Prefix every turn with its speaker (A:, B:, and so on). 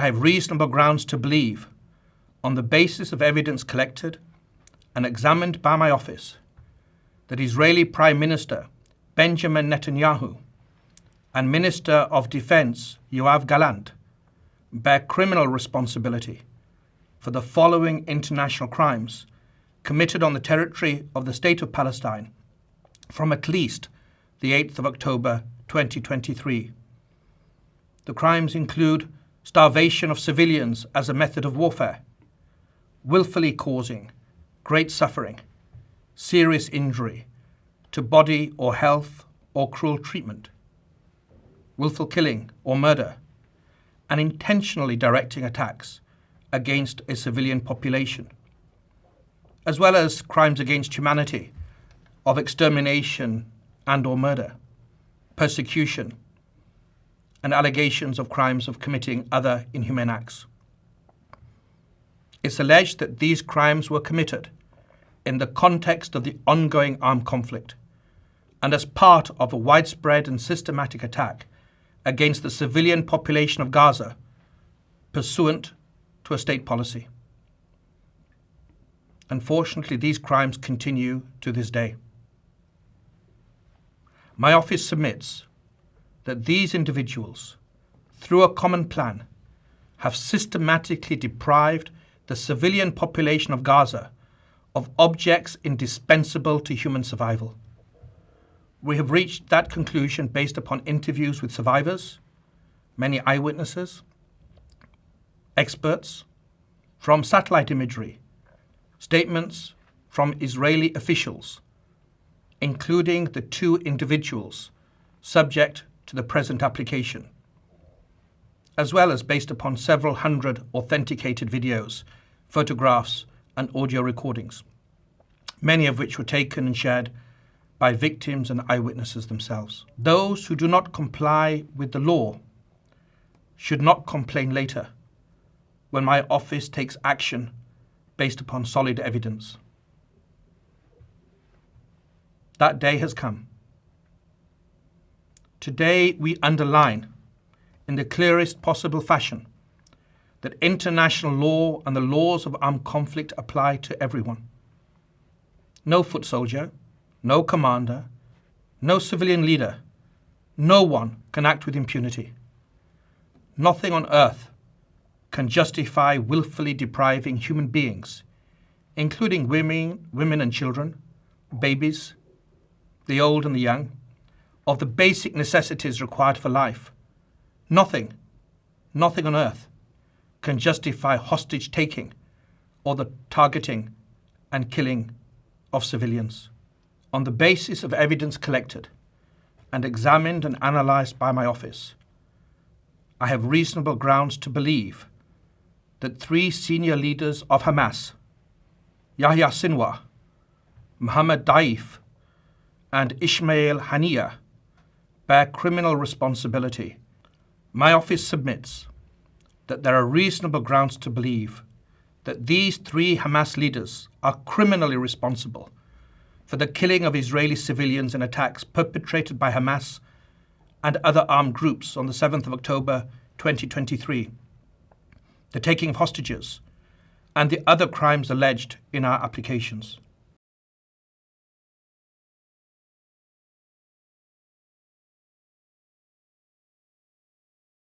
A: I have reasonable grounds to believe, on the basis of evidence collected and examined by my office, that Israeli Prime Minister Benjamin Netanyahu and Minister of Defense Yoav Gallant bear criminal responsibility for the following international crimes committed on the territory of the State of Palestine from at least the 8th of October 2023. The crimes include starvation of civilians as a method of warfare, willfully causing great suffering, serious injury to body or health or cruel treatment, willful killing or murder, and intentionally directing attacks against a civilian population, as well as crimes against humanity of extermination and or murder, persecution, and allegations of crimes of committing other inhumane acts. It's alleged that these crimes were committed in the context of the ongoing armed conflict and as part of a widespread and systematic attack against the civilian population of Gaza pursuant to a state policy. Unfortunately, these crimes continue to this day. My office submits that these individuals, through a common plan, have systematically deprived the civilian population of Gaza of objects indispensable to human survival. We have reached that conclusion based upon interviews with survivors, many eyewitnesses, experts, from satellite imagery, statements from Israeli officials, including the 2 individuals subject to the present application, as well as based upon several hundred authenticated videos, photographs, and audio recordings, many of which were taken and shared by victims and eyewitnesses themselves. Those who do not comply with the law should not complain later when my office takes action based upon solid evidence. That day has come. Today we underline in the clearest possible fashion that international law and the laws of armed conflict apply to everyone. No foot soldier, no commander, no civilian leader, no one can act with impunity. Nothing on earth can justify willfully depriving human beings, including women and children, babies, the old and the young, of the basic necessities required for life. Nothing on earth can justify hostage taking or the targeting and killing of civilians. On the basis of evidence collected and examined and analyzed by my office, I have reasonable grounds to believe that 3 senior leaders of Hamas, Yahya Sinwar, Mohammed Deif, and Ismail Haniyeh, bear criminal responsibility. My office submits that there are reasonable grounds to believe that these 3 Hamas leaders are criminally responsible for the killing of Israeli civilians in attacks perpetrated by Hamas and other armed groups on the 7th of October 2023, the taking of hostages, and the other crimes alleged in our applications.